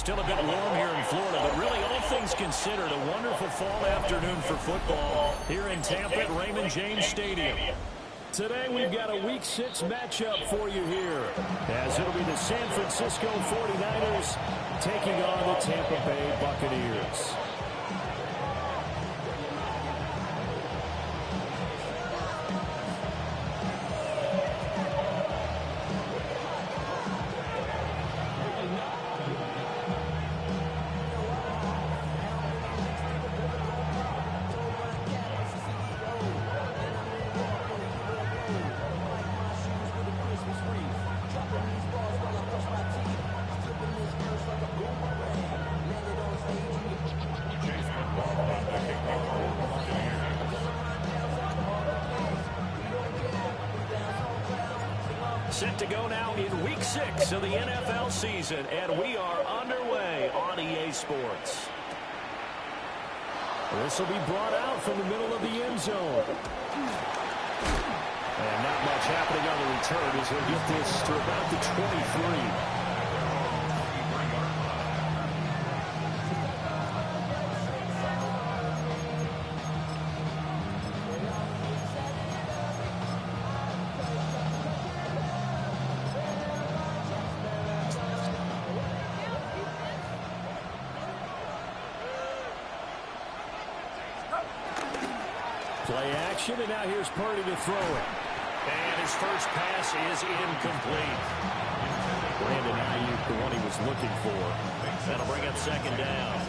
Still a bit warm here in Florida, but really all things considered, a wonderful fall afternoon for football here in Tampa at Raymond James Stadium. Today we've got a Week 6 matchup for you here, as it'll be the San Francisco 49ers taking on the Tampa Bay Buccaneers. Set to go now in Week 6 of the NFL season, and we are underway on EA Sports. This will be brought out from the middle of the end zone. And not much happening on the return as they get this to about the 23. Play action, and now here's Purdy to throw it. And his first pass is incomplete. Brandon Ayuk, the one he was looking for. That'll bring up second down.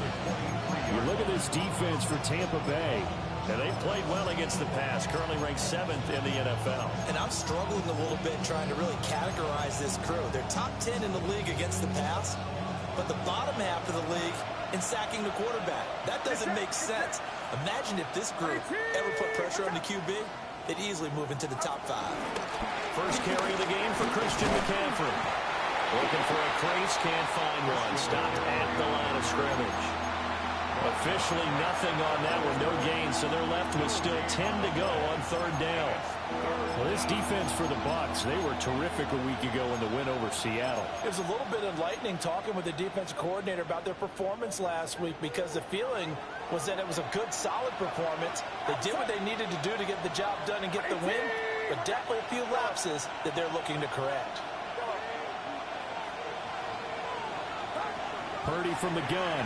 You look at this defense for Tampa Bay, and they played well against the pass, currently ranked 7th in the NFL. And I'm struggling a little bit trying to really categorize this crew. They're top 10 in the league against the pass, but the bottom half of the league in sacking the quarterback. That doesn't make sense. Imagine if this group ever put pressure on the QB, they'd easily move into the top 5. First carry of the game for Christian McCaffrey. Looking for a crease, can't find one. Stopped at the line of scrimmage. Officially nothing on that one, no gain, so they're left with still 10 to go on third down. Well, this defense for the Bucs, they were terrific a week ago in the win over Seattle. It was a little bit enlightening talking with the defensive coordinator about their performance last week, because the feeling was that it was a good, solid performance. They did what they needed to do to get the job done and get the win, but definitely a few lapses that they're looking to correct. Purdy from the gun.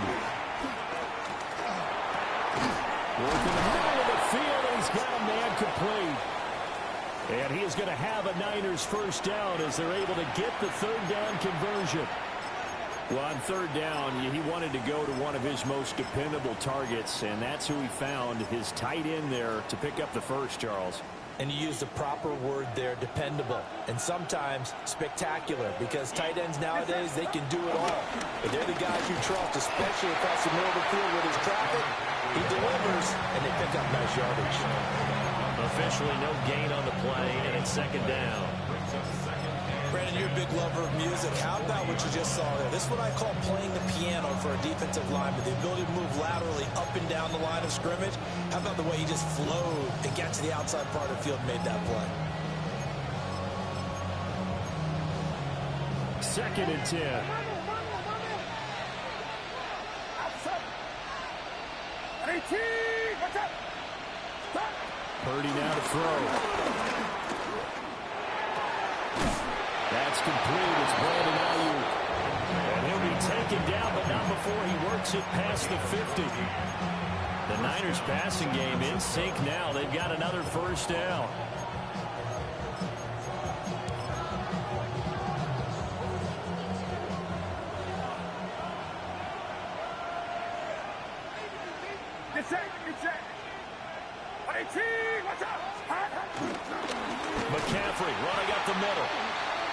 Working the middle of the field, and he's got a man complete. And he is going to have a Niners first down as they're able to get the third down conversion. Well, on third down, he wanted to go to one of his most dependable targets, and that's who he found, his tight end there, to pick up the first, Charles. And you use the proper word there, dependable, and sometimes spectacular, because tight ends nowadays, they can do it all. But they're the guys you trust, especially across the middle of the field with his traffic. He delivers, and they pick up nice yardage. Officially no gain on the play, and it's second down. Brandon, you're a big lover of music. How about what you just saw there? This is what I call playing the piano for a defensive lineman. The ability to move laterally up and down the line of scrimmage. How about the way he just flowed and got to the outside part of the field and made that play? Second and 10. Purdy now to throw. That's complete. It's Brandon Ayuk. And he'll be taken down, but not before he works it past the 50. The Niners passing game in sync now. They've got another first down. McCaffrey running up the middle.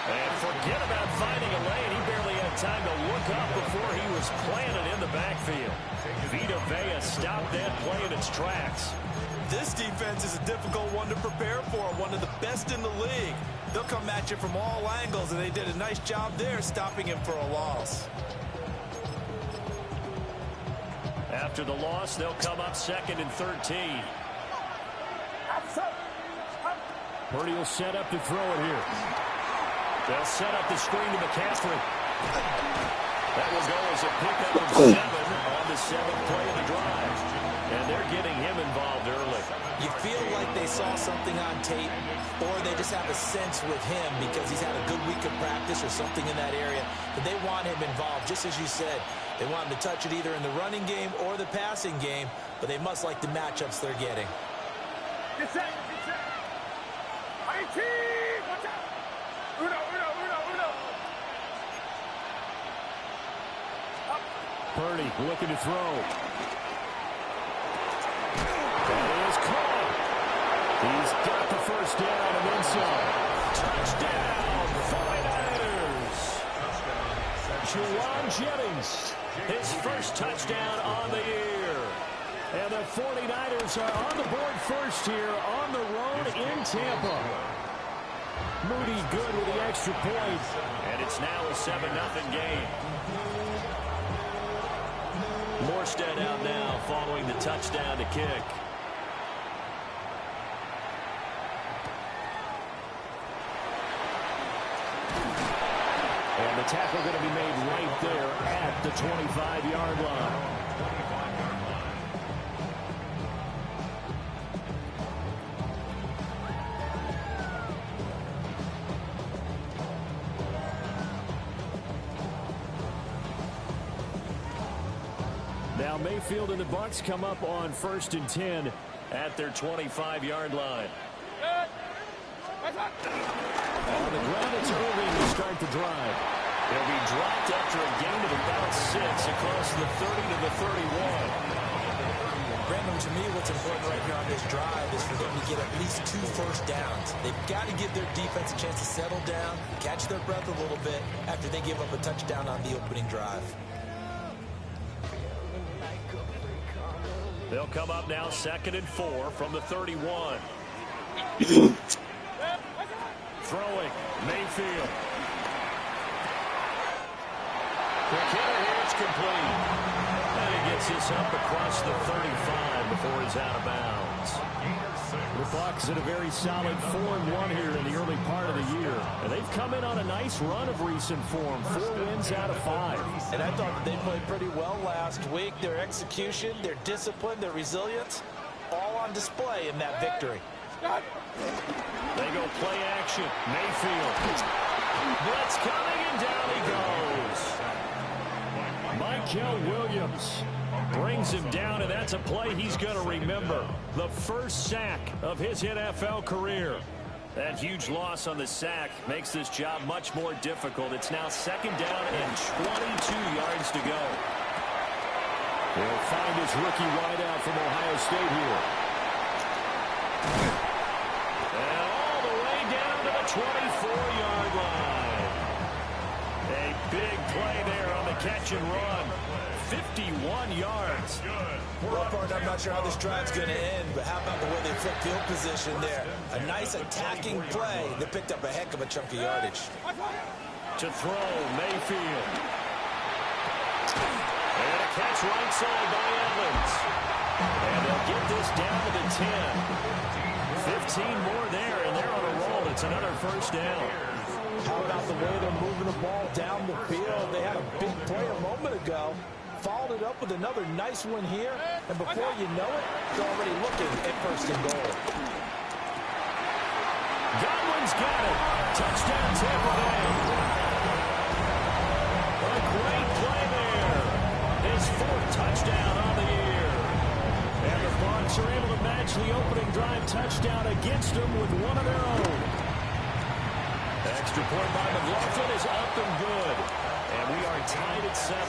And forget about finding a lane. He barely had time to look up before he was planted in the backfield. Vita Vea stopped that play in its tracks. This defense is a difficult one to prepare for, one of the best in the league. They'll come at you from all angles, and they did a nice job there stopping him for a loss. After the loss, they'll come up second and 13. Purdy will set up to throw it here. They'll set up the screen to McCaffrey. That will go as a pickup of 7 on the 7th play of the drive. And they're getting him involved early. You feel like they saw something on tape, or they just have a sense with him because he's had a good week of practice or something in that area that they want him involved. Just as you said, they want him to touch it either in the running game or the passing game, but they must like the matchups they're getting. Get set. IT! Watch out! Uno. Purdy looking to throw. That is caught. He's got the first down and then some. Touchdown, 49ers. Juwan Jennings, his first touchdown on the year. And the 49ers are on the board first here on the road in Tampa. Moody good with the extra point. And it's now a 7-0 game. Morstead out now following the touchdown to kick. And the tackle going to be made right there at the 25-yard line. Now Mayfield and the Bucs come up on 1st and 10 at their 25-yard line. On the ground, it's Irving to start the drive. They'll be dropped after a gain of about 6 across the 30 to the 31. Brandon, to me, what's important right here on this drive is for them to get at least 2 first downs. They've got to give their defense a chance to settle down, catch their breath a little bit after they give up a touchdown on the opening drive. They'll come up now 2nd and 4 from the 31. Throwing, Mayfield. Quick hitter here, it's complete. And he gets this up across the 35 before he's out of bounds. The Bucs in a very solid 4-1 here in the early part of the year. And they've come in on a nice run of recent form. 4 wins out of 5. And I thought that they played pretty well last week. Their execution, their discipline, their resilience, all on display in that victory. They go play action. Mayfield. Blitz coming, and down he goes. Michael Williams brings him down, and that's a play he's going to remember. The first sack of his NFL career. That huge loss on the sack makes this job much more difficult. It's now 2nd down and 22 yards to go. He'll find his rookie wideout from Ohio State here. And all the way down to the 24-yard line. A big play there on the catch and run. 51 yards. Well, partner, I'm not sure how this drive's going to end, but how about the way they flipped field position there? A nice attacking play that picked up a heck of a chunk of yardage. To throw, Mayfield. And a catch right side by Evans. And they'll get this down to the 10. 15 more there, and they're on a roll. It's another first down. How about the way they're moving the ball down the field? They had a big play a moment ago. Followed it up with another nice one here. And before you know it, they're already looking at 1st and goal. Godwin's got it. Touchdown, Tampa Bay. A great play there. His 4th touchdown on the year. And the Bucs are able to match the opening drive touchdown against them with one of their own. Extra point by McLaughlin is up and good. And we are tied at 7.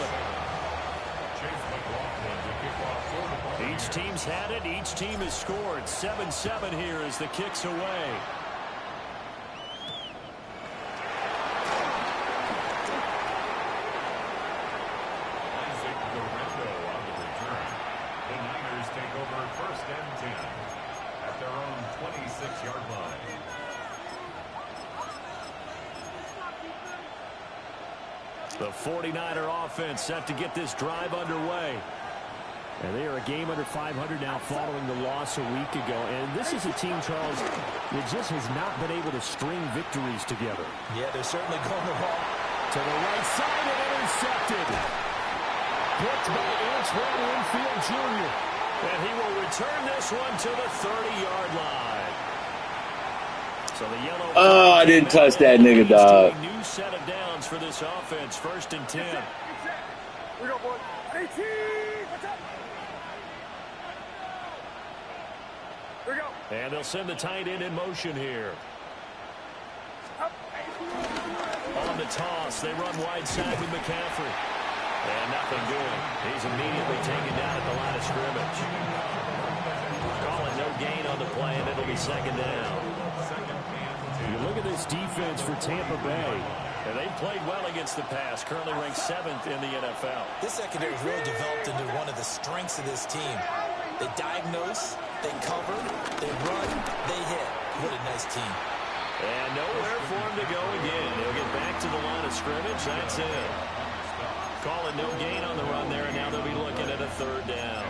Each team's had it. Each team has scored. 7-7 here as the kick's away. The Niners take over 1st and 10 at their own 26-yard line. The 49er offense set to get this drive underway. And they are a game under 500 now following the loss a week ago. And this is a team, Charles, that just has not been able to string victories together. Yeah, they're certainly going the wrong To the right side and intercepted. Picked by Antoine Winfield Jr. And he will return this one to the 30-yard line. So the yellow. Oh, I didn't touch that nigga, dog. New set of downs for this offense. 1st and 10. Here we go, boys. 18. What's up? Here we go. And they'll send the tight end in motion here. On the toss, they run wide side with McCaffrey. And nothing doing. He's immediately taken down at the line of scrimmage. Calling no gain on the play, and it'll be 2nd down. You look at this defense for Tampa Bay. And they've played well against the pass, currently ranked 7th in the NFL. This secondary has really developed into one of the strengths of this team. They diagnose, they cover, they run, they hit. What a nice team. And nowhere for him to go again. He'll get back to the line of scrimmage. That's it. Calling no gain on the run there, and now they'll be looking at a 3rd down.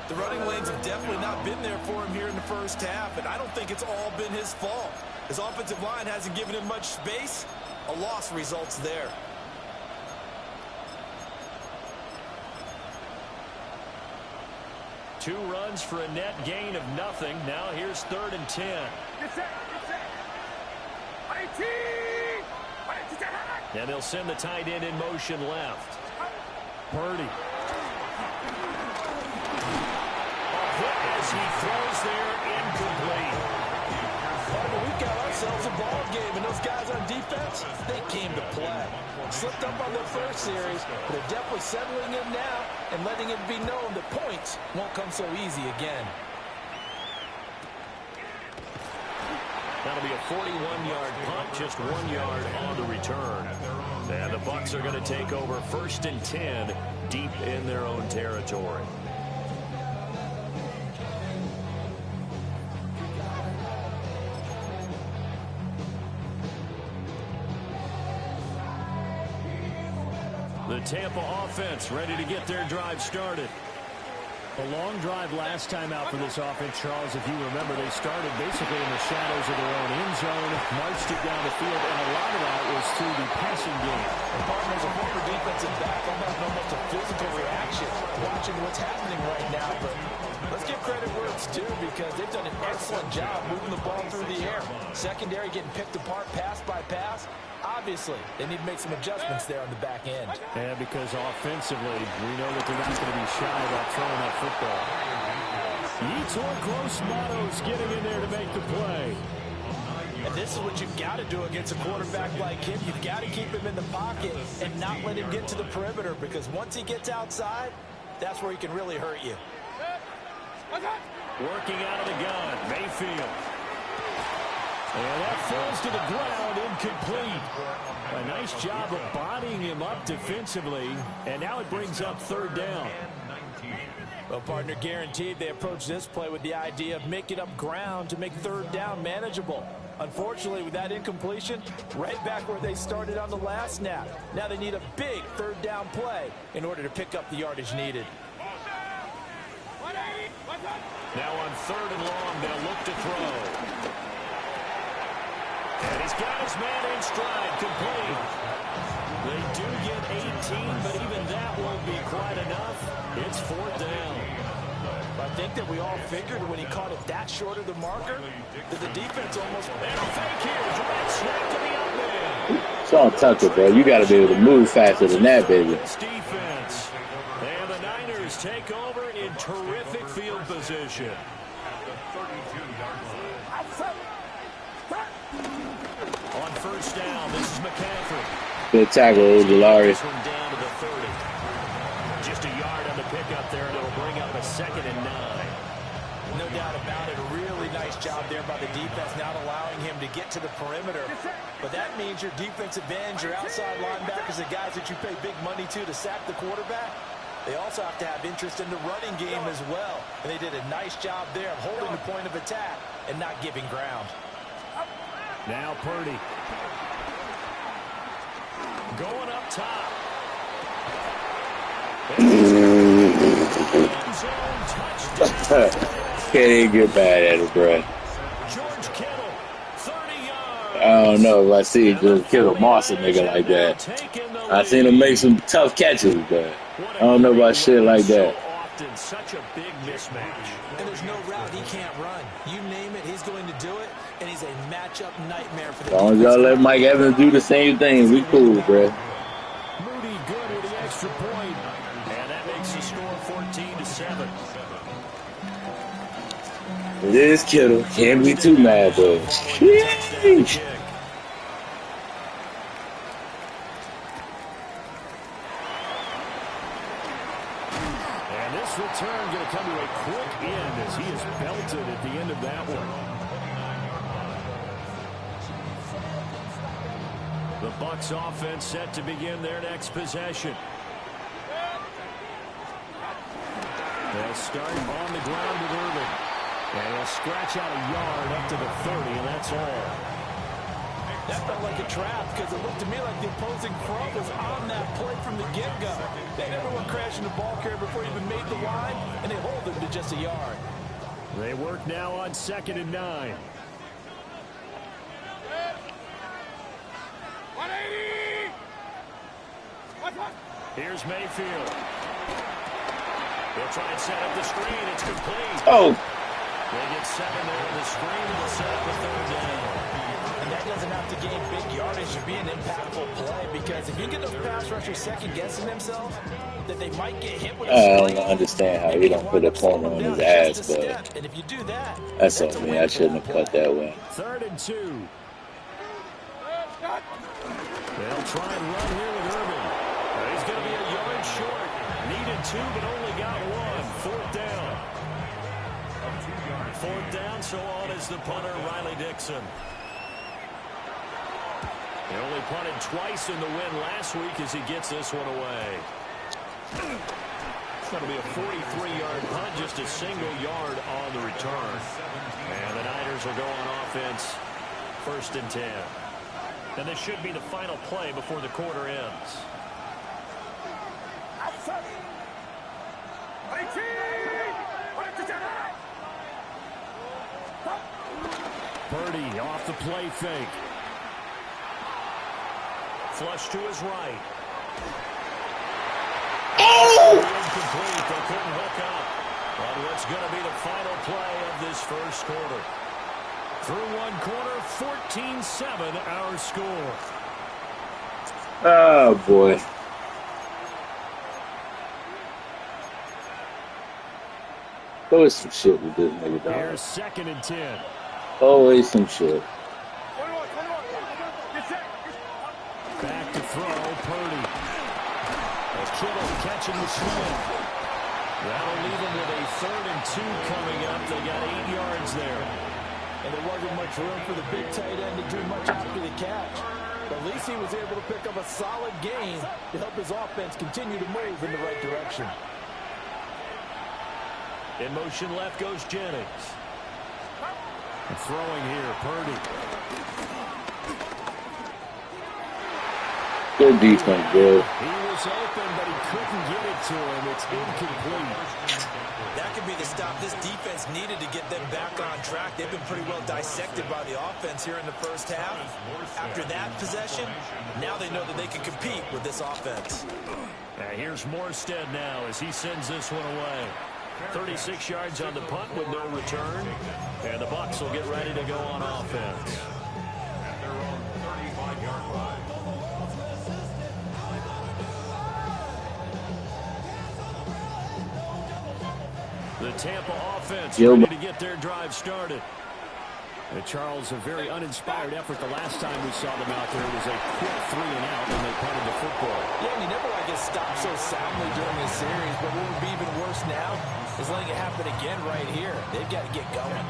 The running lanes have definitely not been there for him here in the first half, and I don't think it's all been his fault. His offensive line hasn't given him much space. A loss results there. Two runs for a net gain of nothing. Now here's 3rd and 10. Get set. Get set. 18. And they'll send the tight end in motion left. Purdy. A hit as he throws there, incomplete. We've got ourselves a ball game, and those guys on defense, they came to play. Slipped up on their first series, but they're definitely settling in now and letting it be known that points won't come so easy again. That'll be a 41-yard punt, just 1 yard on the return. And the Bucs are going to take over 1st and 10 deep in their own territory. The Tampa offense ready to get their drive started. A long drive last time out for this offense, Charles. If you remember, they started basically in the shadows of their own end zone, marched it down the field, and a lot of that was through the passing game. The partners a former defensive back, almost almost a physical reaction watching what's happening right now. But let's give credit where it's due, because they've done an excellent job moving the ball through the air. Secondary getting picked apart pass by pass. Obviously, they need to make some adjustments there on the back end. And because offensively, we know that they're not going to be shy about throwing that football. Yetur Gross-Matos getting in there to make the play. And this is what you've got to do against a quarterback like him. You've got to keep him in the pocket and not let him get to the perimeter, because once he gets outside, that's where he can really hurt you. Working out of the gun, Mayfield. And that falls to the ground, incomplete. A nice job of bodying him up defensively, and now it brings up 3rd down. Well, partner, guaranteed they approach this play with the idea of making up ground to make 3rd down manageable. Unfortunately, with that incompletion, right back where they started on the last snap. Now they need a big 3rd down play in order to pick up the yardage needed. Now on 3rd and long, they'll look to throw. And he's got his man in stride, complete. They do get 18, but even that won't be quite enough. It's 4th down. I think that we all figured when he caught it that short of the marker that the defense almost... And a fake here. Direct snap to the up man. Sean Tucker, bro. You got to be able to move faster than that, baby. Defense. And the Niners take over in terrific field position. On 1st down, this is McCaffrey. Good tackle, Ojulari. This one down to the 30. Just a yard on the pickup there, and it'll bring up a 2nd and 9. No doubt about it. A really nice job there by the defense, not allowing him to get to the perimeter. But that means your defensive ends, your outside linebackers, the guys that you pay big money to sack the quarterback, they also have to have interest in the running game as well. And they did a nice job there of holding the point of attack and not giving ground. Now Purdy. Going up top. Can't even get bad at it, bro. George Kittle, 30 yards. I don't know if I see just Kittle Moss a nigga like that. I seen him make some tough catches, but I don't know about shit like that. Often such a big mismatch. And there's no route he can't run. You name it, he's going to do it, and he's a matchup nightmare for the As long as y'all let Mike Evans do the same thing, we cool, bro. Moody good with the extra point, and that makes the score 14-7. It is Kittle. Can't be too mad, though. Sheesh. And this return going to come to a quick end as he is belted at the end of that one. The Bucs offense set to begin their next possession. They'll start on the ground with Irving. And they'll scratch out a yard up to the 30, and that's all. That felt like a trap because it looked to me like the opposing front was on that play from the get-go. They never went crashing the ball carrier before he even made the line, and they hold him to just a yard. They work now on 2nd and 9. 180! Here's Mayfield. They'll try and set up the screen. It's complete. Oh. They get 7 there on the screen, and they'll set up a 3rd down. And that doesn't have to gain big yardage to be an impactful play because if you get those pass rushers second-guessing themselves, that they might get hit with a I screen. don't understand how he don't put a corner on his ass, but and if you do that, that's on me. I shouldn't have cut that way. 3rd and 2. They'll try and run here with Irving. He's going to be a yard short. Needed 2, but only got 1. 4th down. 4th down, so on is the punter, Riley Dixon. He only punted twice in the win last week as he gets this one away. It's going to be a 43-yard punt, just a single yard on the return. And the Niners will go on offense, 1st and 10. And this should be the final play before the quarter ends. Purdy off the play fake. Flush to his right. Oh! Incomplete. They couldn't hook up on what's going to be the final play of this first quarter. Through one quarter, 14-7 our score. Oh, boy. Always some shit with this nigga, dog. Here's 2nd and 10. Always some shit. Back to throw, Purdy. Kittle catching the swing. That'll leave them with a 3rd and 2 coming up. They got 8 yards there. And there wasn't much room for the big tight end to do much after the catch. But at least he was able to pick up a solid gain to help his offense continue to move in the right direction. In motion left goes Jennings. And throwing here, Purdy. Good defense, bro. He was open, but he couldn't get it to him. It's incomplete. That could be the stop this defense needed to get them back on track. They've been pretty well dissected by the offense here in the first half. After that possession, now they know that they can compete with this offense. Here's Morstead now as he sends this one away. 36 yards on the punt with no return. And the Bucs will get ready to go on offense. At their own 35-yard line. The Tampa offense ready to get their drive started. And Charles, a very uninspired effort the last time we saw them out there. It was a quick 3 and out when they punted the football. Yeah, and you never like get stopped so soundly during this series, but what would be even worse now is letting it happen again right here. They've got to get going.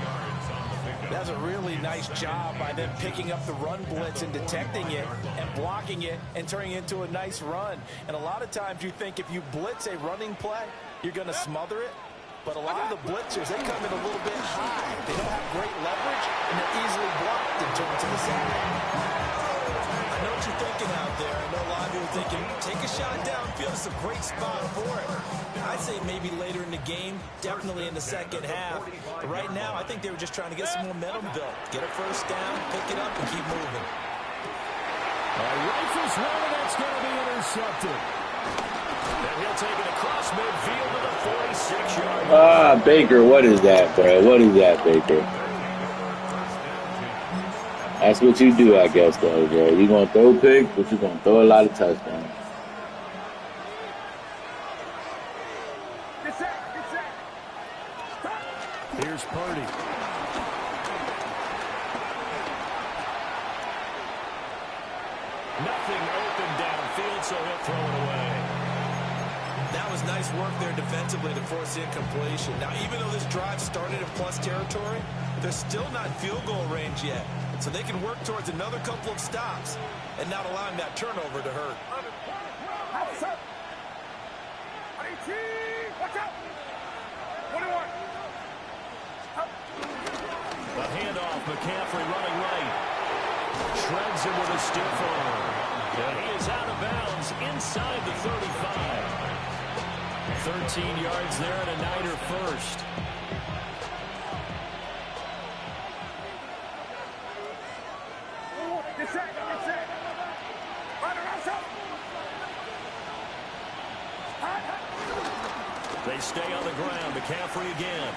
That's a really nice job by them picking up the run blitz and detecting it and blocking it and turning it into a nice run. And a lot of times you think if you blitz a running play, you're going to smother it. But a lot of the blitzers, they come in a little bit high. They don't have great leverage, and they're easily blocked and turned to the side. I know what you're thinking out there. I know a lot of you are thinking, take a shot downfield. It's a great spot for it. I'd say maybe later in the game, definitely in the second half. But right now, I think they were just trying to get some momentum built. Get a first down, pick it up, and keep moving. Rifles one, and that's going to be intercepted. And he'll take it across midfield to the 46-yard line. Baker, what is that, bro? What is that, Baker? That's what you do, I guess, though, bro. You're going to throw picks, but you're going to throw a lot of touchdowns. Here's Purdy. Nothing open downfield, so he'll throw it away. That was nice work there defensively to force the incompletion. Now, even though this drive started in plus territory, they're still not field goal range yet. So they can work towards another couple of stops and not allowing that turnover to hurt. Watch out! 21. The handoff, McCaffrey running right. Shreds him with a stiff arm. And he is out of bounds inside the 35. 13 yards there and a Niner first. They stay on the ground. McCaffrey again.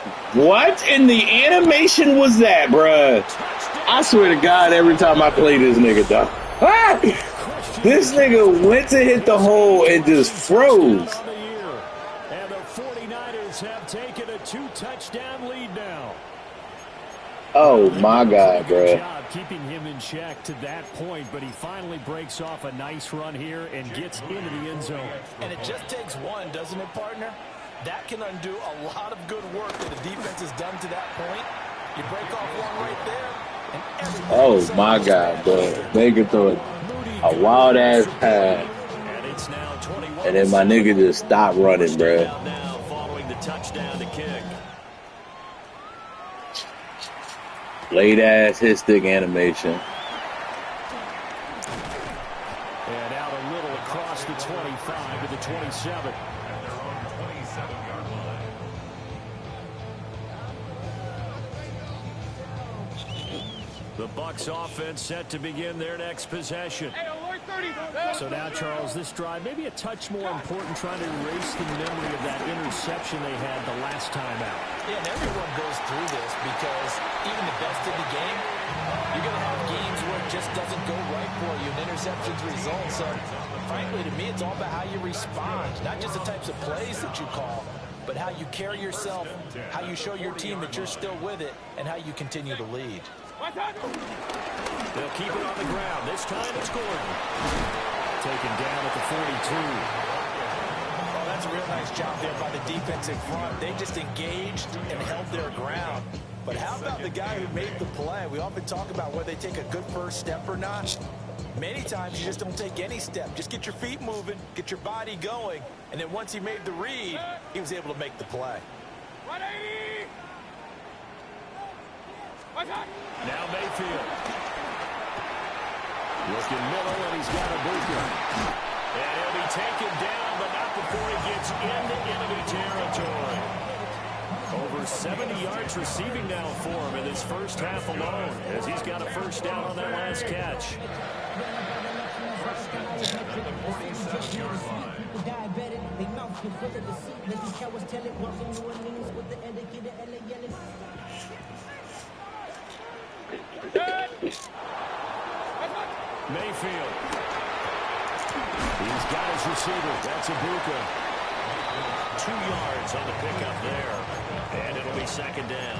What in the animation was that, bruh? I swear to God, every time I play this nigga, dog. This nigga went to hit the hole and just froze. And the 49ers have taken a 2-touchdown lead now. Oh, my God, Good bruh. job keeping him in check to that point, but he finally breaks off a nice run here and gets into the end zone. And it just takes one, doesn't it, partner? That can undo a lot of good work that the defense has done to that point. You break off one right there, and everybody... Oh, my God, bro. Baker threw a wild-ass pass. And then my nigga just stopped running, bro. Now following the touchdown to kick. Late-ass hit stick animation. And out a little across the 25 to the 27. The Bucs offense set to begin their next possession. So now, Charles, this drive maybe a touch more important, trying to erase the memory of that interception they had the last time out. Yeah, and everyone goes through this because even the best in the game, you're going to have games where it just doesn't go right for you, and interceptions result. So, frankly, to me, it's all about how you respond, not just the types of plays that you call, but how you carry yourself, how you show your team that you're still with it, and how you continue to lead. They'll keep it on the ground. This time it's Gordon. Taken down at the 42. Oh, that's a real nice job there by the defense in front. They just engaged and held their ground. But how about the guy who made the play? We often talk about whether they take a good first step or not. Many times you just don't take any step. Just get your feet moving, get your body going, and then once he made the read, he was able to make the play. 180! Now Mayfield. Looking middle, and he's got a booker. And he'll be taken down, but not before he gets into enemy territory. Over 70 yards receiving now for him in this first half alone, as he's got a first down on that last catch. Mayfield. He's got his receiver. That's Ibuka. 2 yards on the pickup there. And it'll be second down.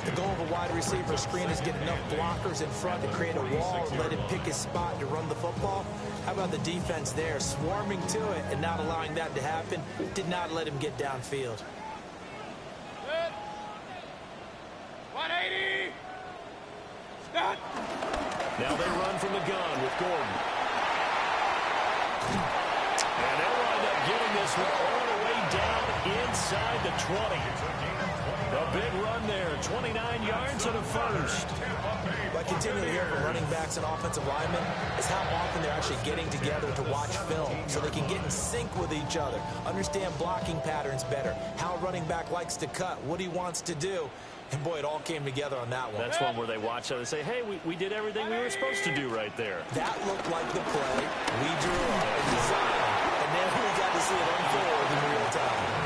The goal of a wide receiver screen is get enough blockers in front to create a wall and let him pick his spot to run the football. How about the defense there, swarming to it and not allowing that to happen? Did not let him get downfield. 180! Stop! Now they run from the gun with Gordon. And they'll wind up getting this one all the way down inside the 20. A big run there, 29 yards and a first. What I continue to hear from running backs and offensive linemen is how often they're actually getting together to watch film so they can get in sync with each other, understand blocking patterns better, how a running back likes to cut, what he wants to do. And, boy, it all came together on that one. That's one where they watch out and say, hey, we did everything we were supposed to do right there. That looked like the play we drew up and designed, and then we got to see it unfold in real time.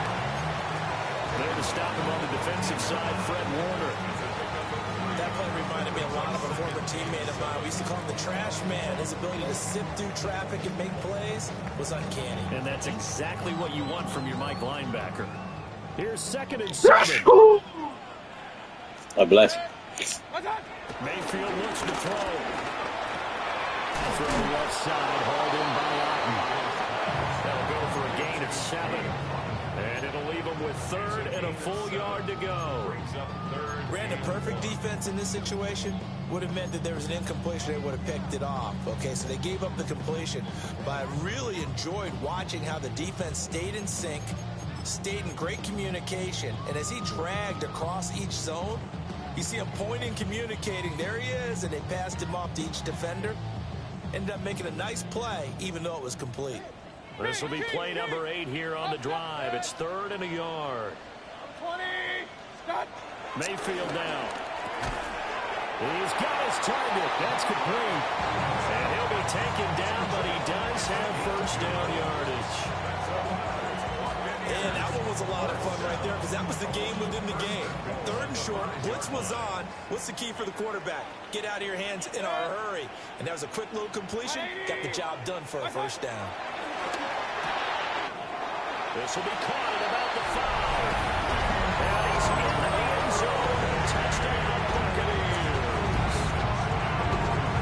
There to stop him on the defensive side, Fred Warner. That play reminded me a lot of a former teammate of mine. We used to call him the trash man. His ability to sift through traffic and make plays was uncanny. And that's exactly what you want from your Mike linebacker. Here's 2nd and 7. God bless. Mayfield looks to throw. Throw left side, hauled in by Otten. That'll go for a gain of 7. And it'll leave him with 3rd and a full yard to go. Brandon, perfect defense in this situation would have meant that there was an incompletion. They would have picked it off. Okay, so they gave up the completion. But I really enjoyed watching how the defense stayed in sync, stayed in great communication. And as he dragged across each zone, you see him pointing, communicating. There he is, and they passed him off to each defender. Ended up making a nice play, even though it was complete. This will be play number 8 here on the drive. It's 3rd and a yard. 20, stop. Mayfield down. He's got his target. That's complete. And he'll be taken down, but he does have first down yardage. And that one was a lot of fun right there because that was the game within the game. 3rd and short, blitz was on. What's the key for the quarterback? Get out of your hands in a hurry. And that was a quick little completion. Got the job done for a first down. This will be caught at about the 5. And he's in the end zone. Touchdown, Buccaneers.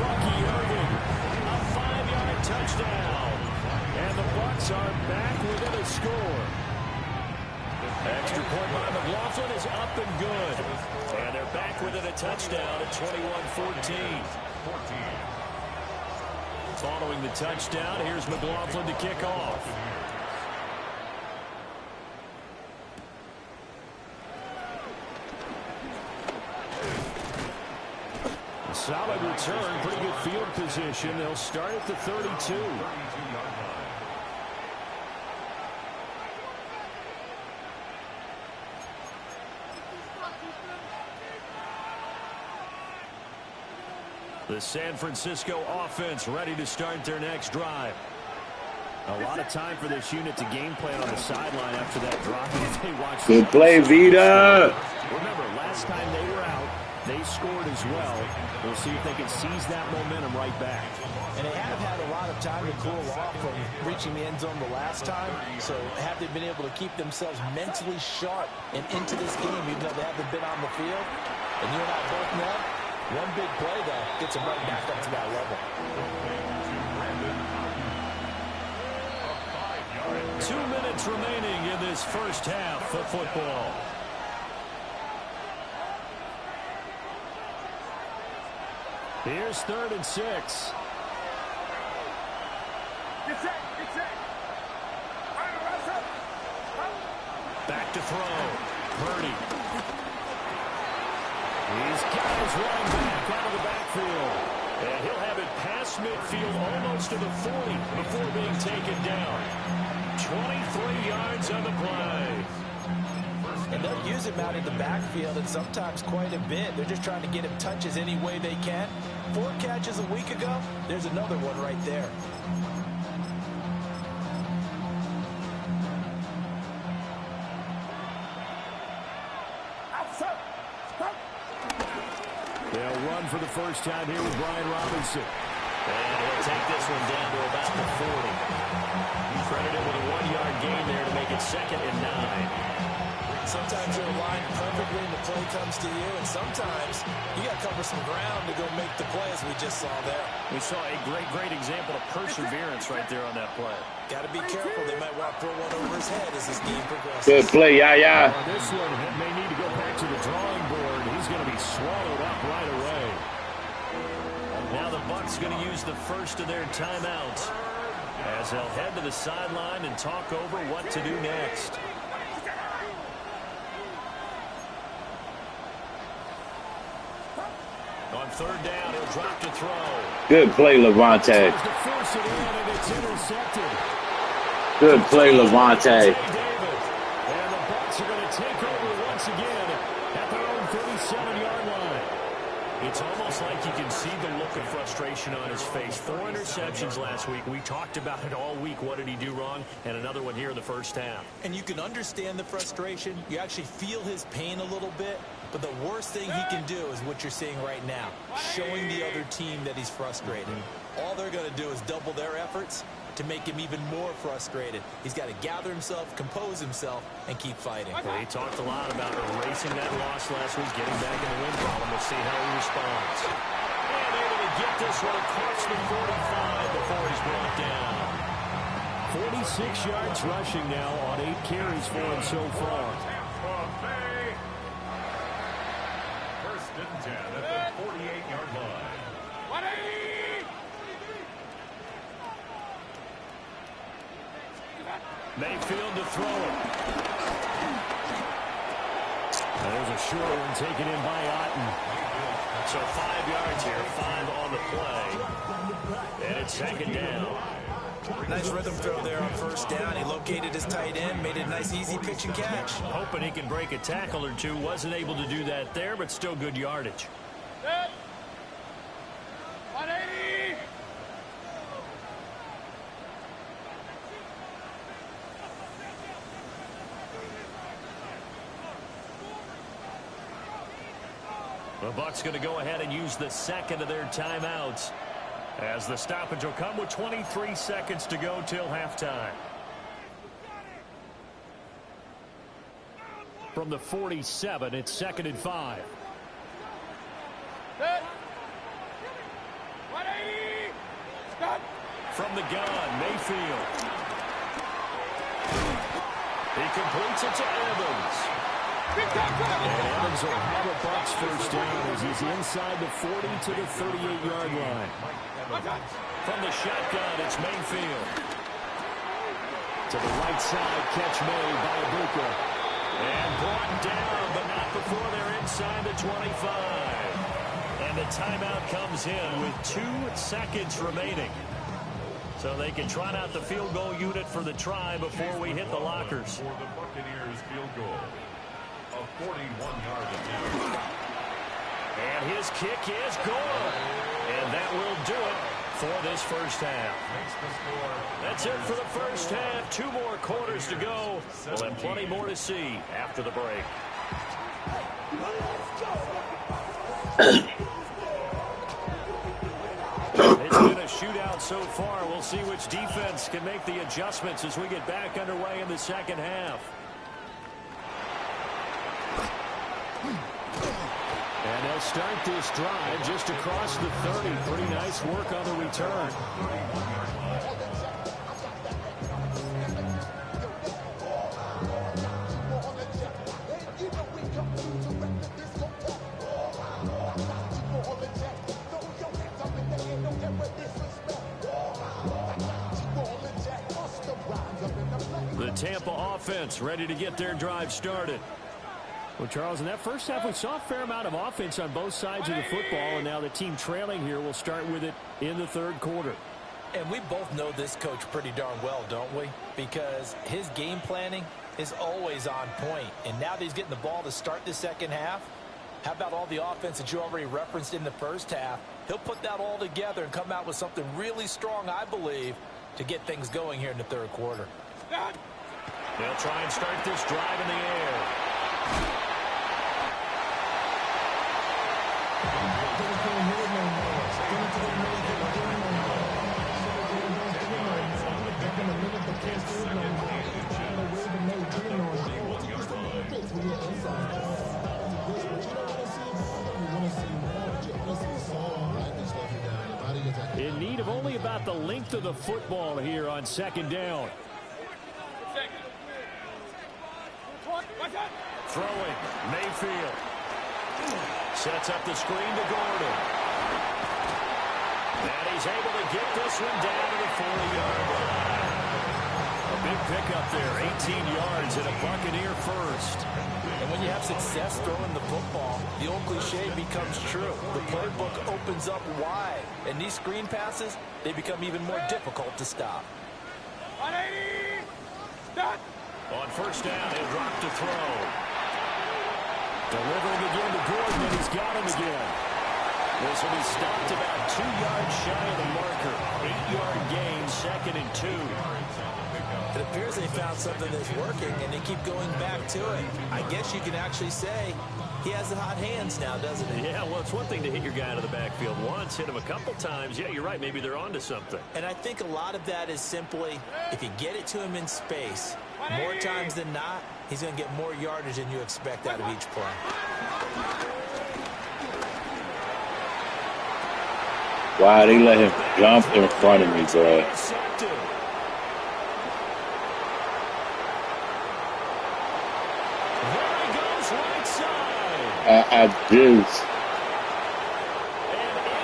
Bucky Irving, a 5-yard touchdown. And the Bucs are back within a score. Extra point by McLaughlin is up and good. And they're back within a touchdown at 21-14. Following the touchdown, here's McLaughlin to kick off. Solid return, pretty good field position. They'll start at the 32. The San Francisco offense ready to start their next drive. A lot of time for this unit to game plan on the sideline after that drop. They watch. Good play, Vita. Remember, last time they were out, they scored as well. We'll see if they can seize that momentum right back. And they have had a lot of time to cool off from reaching the end zone the last time. So have they been able to keep themselves mentally sharp and into this game, even though they haven't been on the field? And you and I both know, one big play, though, gets them right back up to that level. 2 minutes remaining in this first half of football. Here's 3rd and 6. Get set, get set. Back to throw. Purdy. He's got his running back out of the backfield. And he'll have it past midfield almost to the 40 before being taken down. 23 yards on the play. And they'll use him out in the backfield and sometimes quite a bit. They're just trying to get him touches any way they can. 4 catches a week ago. There's another one right there. They'll run for the first time here with Brian Robinson. And he'll take this one down to about the 40. Credited with a 1-yard gain there to make it 2nd and 9. Sometimes you're aligned perfectly and the play comes to you, and sometimes you got to cover some ground to go make the play, as we just saw there. We saw a great example of perseverance right there on that play. Got to be careful. They might want to throw one over his head as this game progresses. Good play, yeah. This one may need to go back to the drawing board. He's going to be swallowed up right away. Now the Bucs going to use the first of their timeouts as they'll head to the sideline and talk over what to do next. third down. He'll drop to throw. Good play, Levante. Tries to force it in, and it's intercepted. Good play, Levante. And the Bucs are going to take over once again at their own 37-yard line. It's almost like you can see the look of frustration on his face. 4 interceptions last week. We talked about it all week. What did he do wrong? And another one here in the first half. And you can understand the frustration. You actually feel his pain a little bit. But the worst thing he can do is what you're seeing right now, showing the other team that he's frustrated. All they're going to do is double their efforts to make him even more frustrated. He's got to gather himself, compose himself, and keep fighting. Well, he talked a lot about erasing that loss last week, getting back in the win column. We'll see how he responds. And able to get this one across the 45 before he's brought down. 46 yards rushing now on 8 carries for him so far. First and 10 at the 48-yard line. Mayfield to throw it. There's a short one taken in by Otts. So 5 yards here, 5 on the play. And it's second down. Nice rhythm throw there on first down. He located his tight end, made it a nice easy pitch and catch. Hoping he can break a tackle or two. Wasn't able to do that there, but still good yardage. The Bucs going to go ahead and use the second of their timeouts, as the stoppage will come with 23 seconds to go till halftime. From the 47, it's 2nd and 5. From the gun, Mayfield. He completes it to Evans. And Evans will have a Bucs first down as he's inside the 40 to the 38-yard line. From the shotgun, it's Mayfield. To the right side, catch made by Ibuka. And brought down, but not before they're inside the 25. And the timeout comes in with 2 seconds remaining. So they can trot out the field goal unit for the try before we hit the lockers. For the Buccaneers field goal. A 41-yard attempt. And his kick is good. And that will do it for this first half. That's it for the first half. 2 more quarters to go. We'll have plenty more to see after the break. It's been a shootout so far. We'll see which defense can make the adjustments as we get back underway in the second half. And they'll start this drive just across the 30. Pretty nice work on the return. The Tampa offense ready to get their drive started. Well, Charles, in that first half, we saw a fair amount of offense on both sides of the football, and now the team trailing here will start with it in the third quarter. And we both know this coach pretty darn well, don't we? Because his game planning is always on point. And now that he's getting the ball to start the second half, how about all the offense that you already referenced in the first half? He'll put that all together and come out with something really strong, I believe, to get things going here in the third quarter. They'll try and start this drive in the air. In need of only about the length of the football here on second down. Throwing, Mayfield. Sets up the screen to Gordon. And he's able to get this one down to the 40-yard line. A big pickup there, 18 yards and a Buccaneer first. And when you have success throwing the football, the old cliche becomes true. The playbook opens up wide. And these screen passes, they become even more difficult to stop. 180. Done. On first down, he'll drop to throw. Delivering again to Gordon, and he's got him again. This will be stopped about 2 yards shy of the marker. 8-yard gain, 2nd and 2. It appears they found something that's working, and they keep going back to it. I guess you can actually say he has the hot hands now, doesn't he? Yeah, well, it's one thing to hit your guy out of the backfield once, hit him a couple times. Yeah, you're right. Maybe they're onto something. And I think a lot of that is simply if you get it to him in space, more times than not, he's going to get more yardage than you expect out of each play. Wow, they let him jump in front of me, bro. I just. And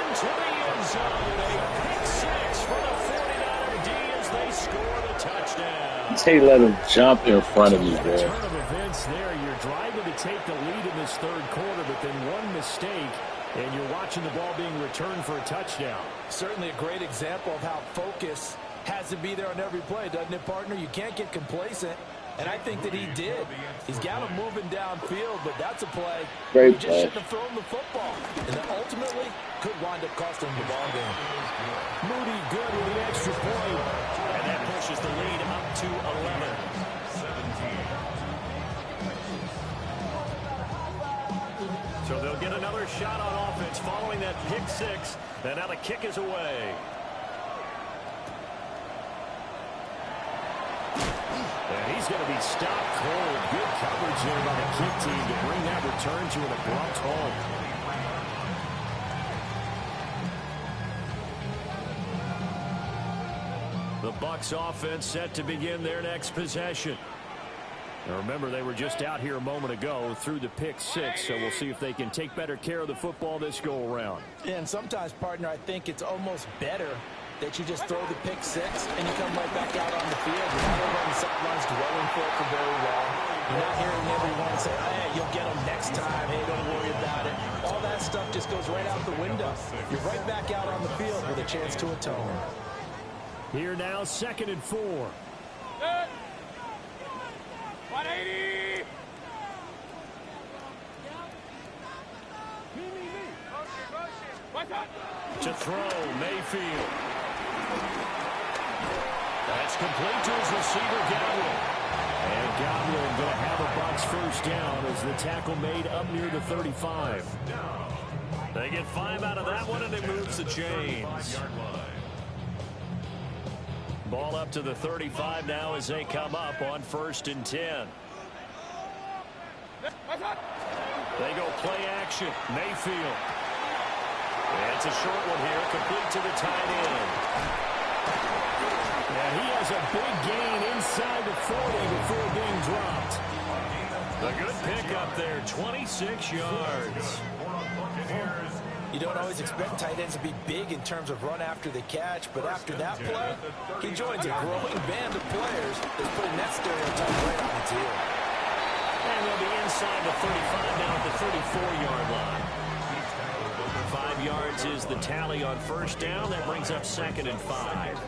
into the end zone, a pick six for the 49er D as they score the touchdown. They let him jump in front of me, bro. Turn of events there. You're driving to take the lead in this third quarter, but then one mistake, and you're watching the ball being returned for a touchdown. Certainly a great example of how focus has to be there on every play, doesn't it, partner? You can't get complacent. And I think that he did. He's got him moving downfield, but that's a play. Great he just play. shouldn't have thrown the football. And that ultimately could wind up costing him the ball game. Moody good with the extra point. And that pushes the lead up to 11. So they'll get another shot on offense following that pick six. And now the kick is away. And he's going to be stopped cold. Good coverage there by the kick team to bring that return to an abrupt halt. The Bucs offense set to begin their next possession. Now remember, they were just out here a moment ago through the pick six, so we'll see if they can take better care of the football this go-around. And sometimes, partner, I think it's almost better that you just throw the pick six and you come right back out on the field. You're not over on the sidelines dwelling for it for very long. You're not hearing everyone say, hey, you'll get them next time. Hey, don't worry about it. All that stuff just goes right out the window. You're right back out on the field with a chance to atone. Here now, 2nd and 4. Good. 180. To throw, Mayfield. That's complete to his receiver, Godwin. And Godwin going to have a Bucs first down as the tackle made up near the 35. They get 5 out of that one, and it moves the chains. Ball up to the 35 now as they come up on 1st and 10. They go play action. Mayfield. And it's a short one here, complete to the tight end. And he has a big gain inside the 40 before being dropped. A good pickup there, 26 yards. You don't always expect tight ends to be big in terms of run after the catch, but after that play, he joins a growing band of players that's putting that stereotype right on its heel. And they'll be inside the 35 now at the 34-yard line. 5 yards is the tally on first down. That brings up 2nd and 5.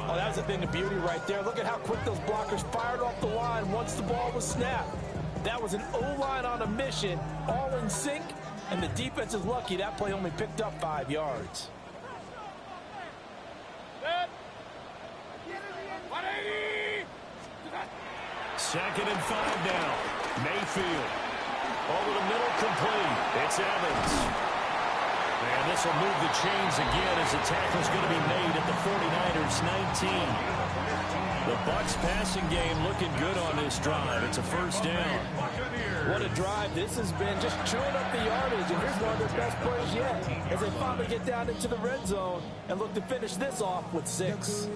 Oh, that was a thing of beauty right there. Look at how quick those blockers fired off the line once the ball was snapped. That was an O-line on a mission, all in sync, and the defense is lucky that play only picked up 5 yards. 180. 2nd and 5 now. Mayfield. Over the middle, complete. It's Evans. And this will move the chains again as the tackle's going to be made at the 49ers 19. The Bucs passing game looking good on this drive. It's a first down. What a drive this has been, just chewing up the yardage, and here's one of their best plays yet as they finally get down into the red zone and look to finish this off with 6.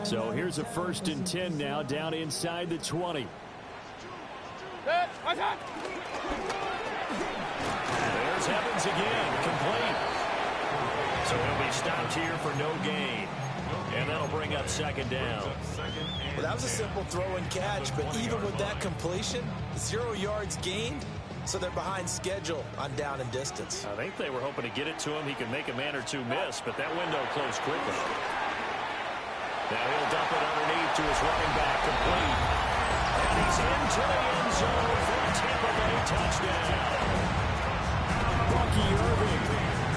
So here's a 1st and 10 now down inside the 20. There's Evans again, complete. So he'll be stopped here for no gain. And that'll bring up second down. Well, that was a simple throw and catch, but even with that completion, 0 yards gained, so they're behind schedule on down and distance. I think they were hoping to get it to him. He could make a man or two miss, but that window closed quickly. Now he'll dump it underneath to his running back, complete. And he's into the end zone for a Tampa Bay touchdown. Bucky Irving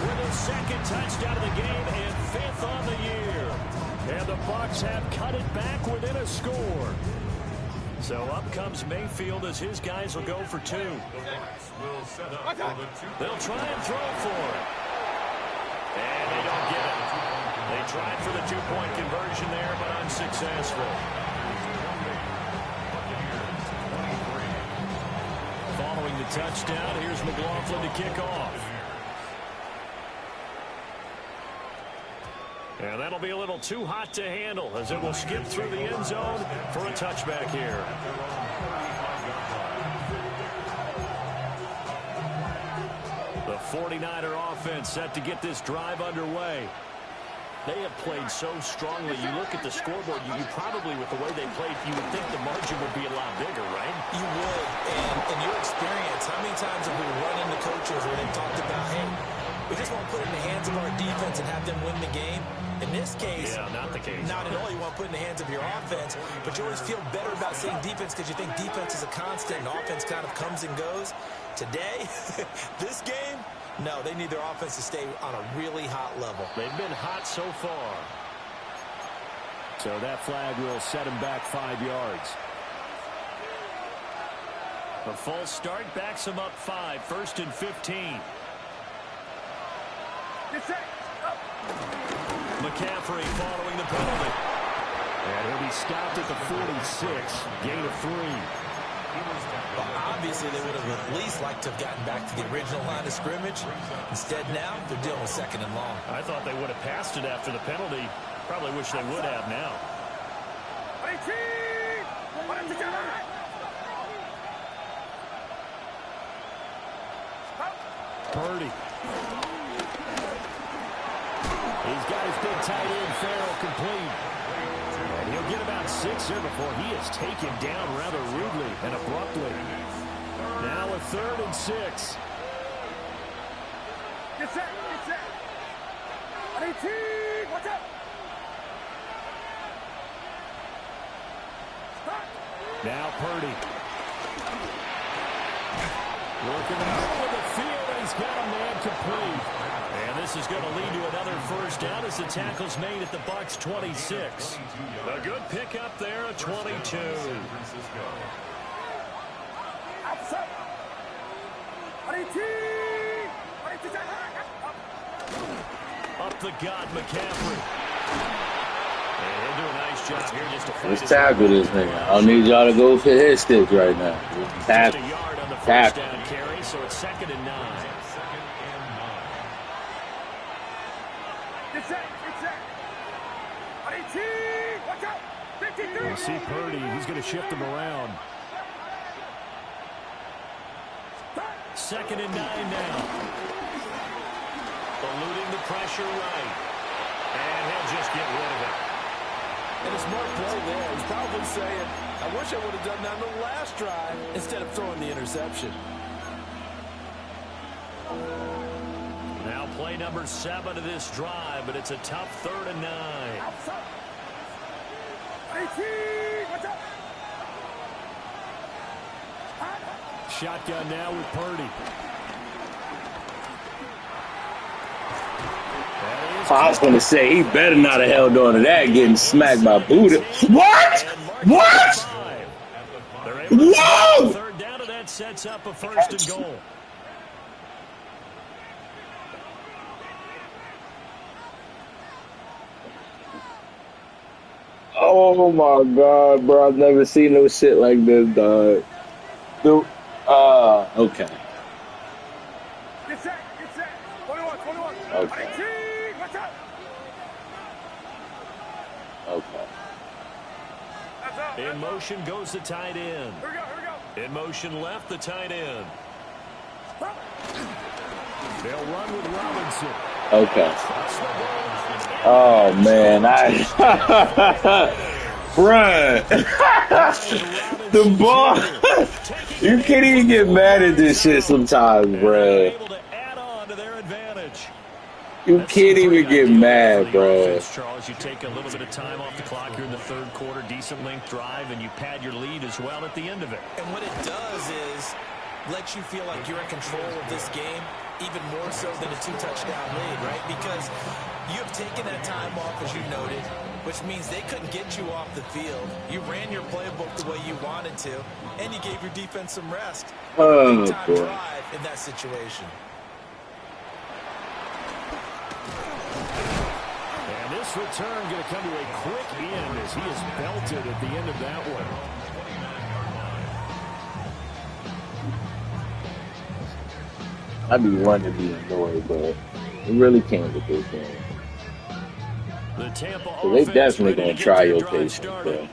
with his second touchdown of the game and 5th on the year. And the Bucs have cut it back within a score. So up comes Mayfield as his guys will go for 2. They'll try and throw for it. And they don't get it. They tried for the 2-point conversion there, but unsuccessful. Following the touchdown, here's McLaughlin to kick off. And that'll be a little too hot to handle as it will skip through the end zone for a touchback here. The 49er offense set to get this drive underway. They have played so strongly. You look at the scoreboard, you probably, with the way they played, you would think the margin would be a lot bigger, right? You would. And in your experience, how many times have we run into coaches where they've talked about, hey, we just want to put it in the hands of our defense and have them win the game? In this case, yeah, not the case. Not at all. You want to put it in the hands of your offense, but you always feel better about saying defense because you think defense is a constant and offense kind of comes and goes. Today, this game, no, they need their offense to stay on a really hot level. They've been hot so far. So that flag will set him back 5 yards. The false start backs him up 5, 1st and 15. McCaffrey following the penalty. And he'll be stopped at the 46, gain of 3. Well, obviously, they would have at least liked to have gotten back to the original line of scrimmage. Instead, now, they're dealing with 2nd and long. I thought they would have passed it after the penalty. Probably wish they would have now. Purdy. He's got his big tight end, Farrell, complete. And he'll get about 6 here before he is taken down rather rudely and abruptly. Now a 3rd and 6. Get set, get set. 18, watch out. Stop. Now Purdy. Working the middle of the field, and he's got a man complete. And this is going to lead to another 1st down as the tackle's made at the Bucs 26. A good pickup there, a 22. Outside. 18. Up the gut, McCaffrey. And he'll do a nice job here just to fight. Let's tackle this nigga. I don't need y'all to go for his sticks right now. Just a yard on the 1st down carry, so it's 2nd and 9. Get set, get set. 18, watch out. 53. You see Purdy, he's going to shift him around. 2nd and 9 now. Eluding the pressure right. And he'll just get rid of it. And a smart play there. He's probably saying, I wish I would have done that on the last drive instead of throwing the interception. Now play number 7 of this drive, but it's a tough 3rd and 9. Outside. 18, watch out. Shotgun now with Purdy. I was going to say, he better not have held on to that, getting smacked by Buddha. What? What? Whoa! 3rd down, and that sets up a 1st and goal. Oh my God, bro. I've never seen no shit like this, dog. Okay. Get set, get set. 21, 21. Okay. 18, watch out. Okay. That's up. In motion goes the tight end. Here we go, here we go. In motion left, the tight end. They'll run with Robinson. Okay. Oh man, bruh, the ball. You can't even get mad at this shit sometimes, bruh. You can't even get mad, bruh. Charles, you take a little bit of time off the clock here in the third quarter, decent length drive, and you pad your lead as well at the end of it. And what it does is let you feel like you're in control of this game, even more so than a 2-touchdown lead, right? Because you have taken that time off, as you noted, which means they couldn't get you off the field. You ran your playbook the way you wanted to, and you gave your defense some rest. Oh, big-time boy. drive in that situation. And this return going to come to a quick end as he is belted at the end of that one. I be wanting to be annoyed, but you really can't with this game. The Tampa So they offense definitely ready gonna to try get your their drive patience, started. bro.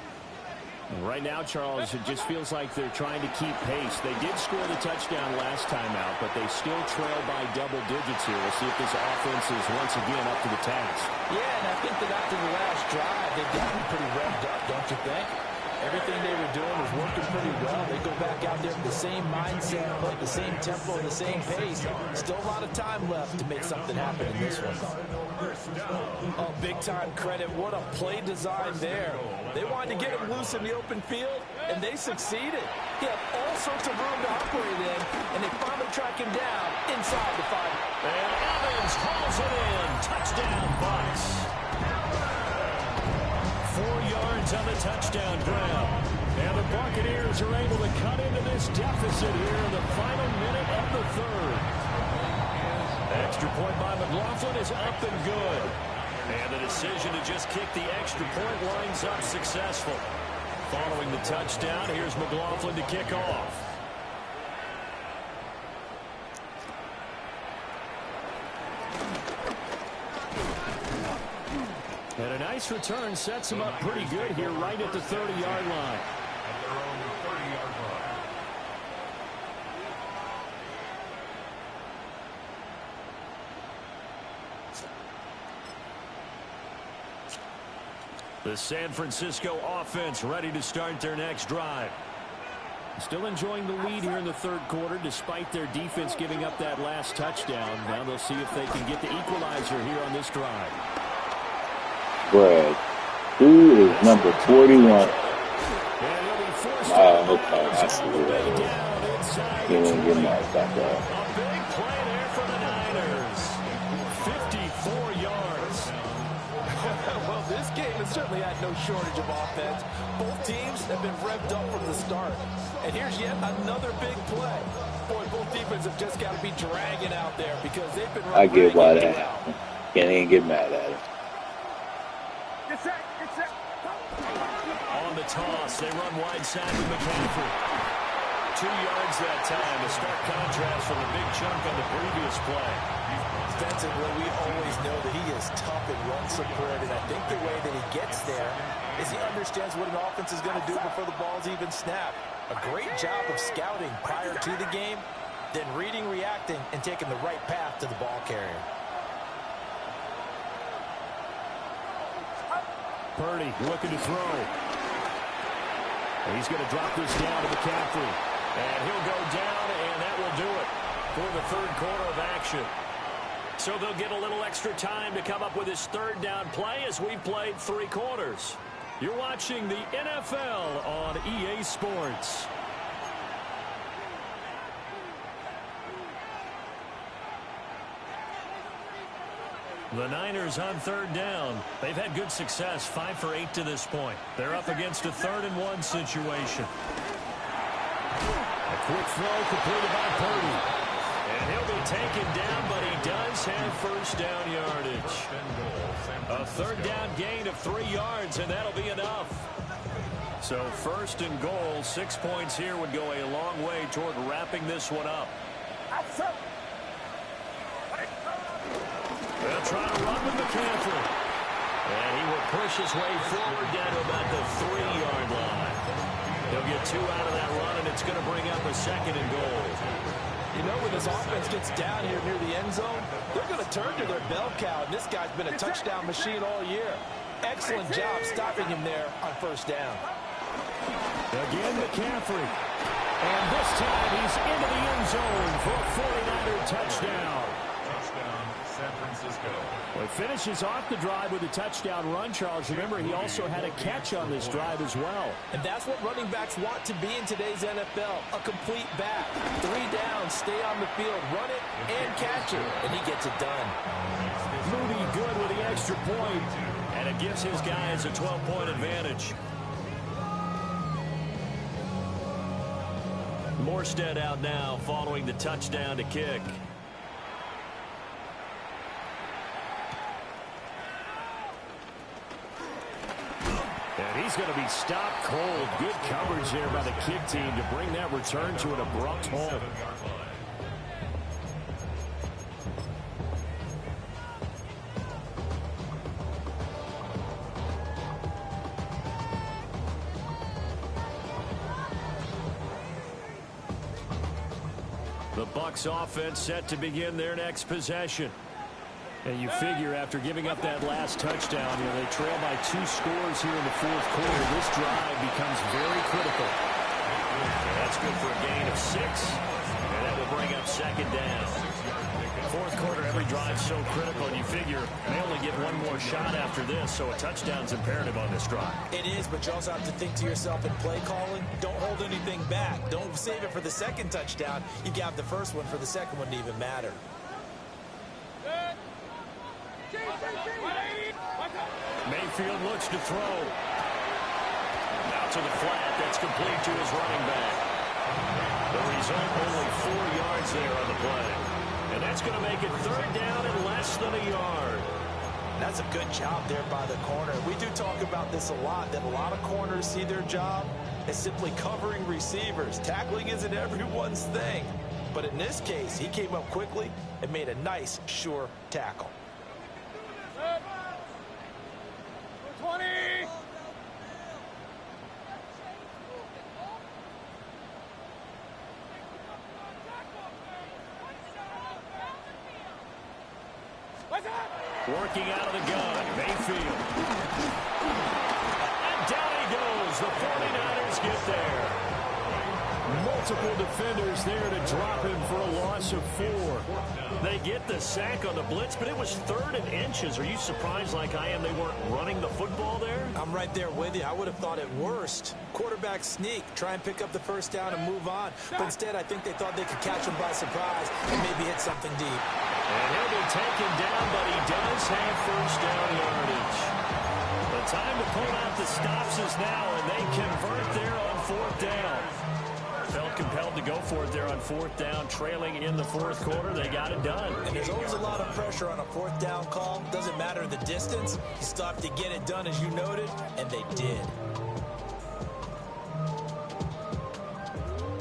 Right now, Charles, it just feels like they're trying to keep pace. They did score the touchdown last time out, but they still trail by double digits here. We'll see if this offense is once again up to the task. Yeah, and I think that after the last drive, they've gotten pretty revved up, don't you think? Everything they were doing was working pretty well. They go back out there with the same mindset, play the same tempo, the same pace. Still a lot of time left to make something happen in this one. Oh, big-time credit. What a play design there. They wanted to get him loose in the open field, and they succeeded. He had all sorts of room to operate in, and they finally track him down inside the 5. And Evans hauls it in. Touchdown, Bucks. 4 yards on the touchdown ground. And the Buccaneers are able to cut into this deficit here in the final minute of the third. Extra point by McLaughlin is up and good. And the decision to just kick the extra point lines up successful. Following the touchdown, here's McLaughlin to kick off. And a nice return sets him up pretty good here right at the 30-yard line. At their own 30-yard line. The San Francisco offense ready to start their next drive. Still enjoying the lead here in the third quarter despite their defense giving up that last touchdown. Now they'll see if they can get the equalizer here on this drive. Brad, who is number 41? Oh, okay, I see who that is. He won't get knocked back A out. big play there for the Niners. 54 yards. Well, this game has certainly had no shortage of offense. Both teams have been revved up from the start. And here's yet another big play. Boy, both defenses have just got to be dragging out there because they've been I get why really that happened. Can't even get mad at it. Get set, get set. On the toss, they run wide side with McCaffrey. 2 yards that time. A stark contrast from the big chunk on the previous play. Defensively, we always know that he is tough in run support, and I think the way that he gets there is he understands what an offense is going to do before the ball's even snapped. A great job of scouting prior to the game, then reading, reacting, and taking the right path to the ball carrier. Purdy looking to throw. And he's going to drop this down to McCaffrey. And he'll go down, and that will do it for the third quarter of action. So they'll get a little extra time to come up with his third down play as we've played 3 quarters. You're watching the NFL on EA Sports. The Niners on third down. They've had good success, 5 for 8 to this point. They're up against a 3rd-and-1 situation. A quick throw completed by Purdy. And he'll be taken down, but he does have first down yardage. A 3rd down gain of 3 yards, and that'll be enough. So 1st and goal, 6 points here would go a long way toward wrapping this one up. They'll try to run with McCaffrey. And he will push his way forward down to about the 3-yard line. He'll get 2 out of that run, and it's going to bring up a 2nd and goal. You know, when this offense gets down here near the end zone, they're going to turned to their bell cow, and this guy's been a touchdown machine all year. Excellent job stopping him there on first down. Again, McCaffrey. And this time he's into the end zone for a 49er touchdown. Touchdown, San Francisco. Well, he finishes off the drive with a touchdown run, Charles. Remember, he also had a catch on this drive as well. And that's what running backs want to be in today's NFL, a complete back. 3 downs, stay on the field, run it, and catch it. And he gets it done. Moody good with the extra point, and it gives his guys a 12-point advantage. Morstead out now following the touchdown to kick. And he's going to be stopped cold. Good coverage there by the kick team to bring that return to an abrupt halt. The Bucs offense set to begin their next possession. And you figure after giving up that last touchdown, they trail by 2 scores here in the fourth quarter. This drive becomes very critical. And that's good for a gain of 6. And that will bring up second down. Fourth quarter, every drive's so critical, and you figure they only get one more shot after this, so a touchdown's imperative on this drive. It is, but you also have to think to yourself in play calling, don't hold anything back. Don't save it for the second touchdown. You got the first one for the second one to even matter. Mayfield looks to throw. Out to the flat. That's complete to his running back. The result, only 4 yards there on the play. And that's going to make it third down and less than a yard. That's a good job there by the corner. We do talk about this a lot, that a lot of corners see their job as simply covering receivers. Tackling isn't everyone's thing. But in this case, he came up quickly and made a nice, sure tackle. 20. Working out of the gun, Mayfield. And down he goes. The 49ers get there. Multiple defenders there to drop him for a loss of 4. They get the sack on the blitz, but it was 3rd and inches. Are you surprised like I am they weren't running the football there? I'm right there with you. I would have thought at worst. Quarterback sneak, try and pick up the first down and move on. But instead, I think they thought they could catch him by surprise and maybe hit something deep. And he'll be taken down, but he does have first down yardage. The time to pull out the stops is now, and they convert there on 4th down. Felt compelled to go for it there on 4th down, trailing in the fourth quarter. They got it done. And there's always a lot of pressure on a 4th down call. Doesn't matter the distance. You still have to get it done, as you noted, and they did.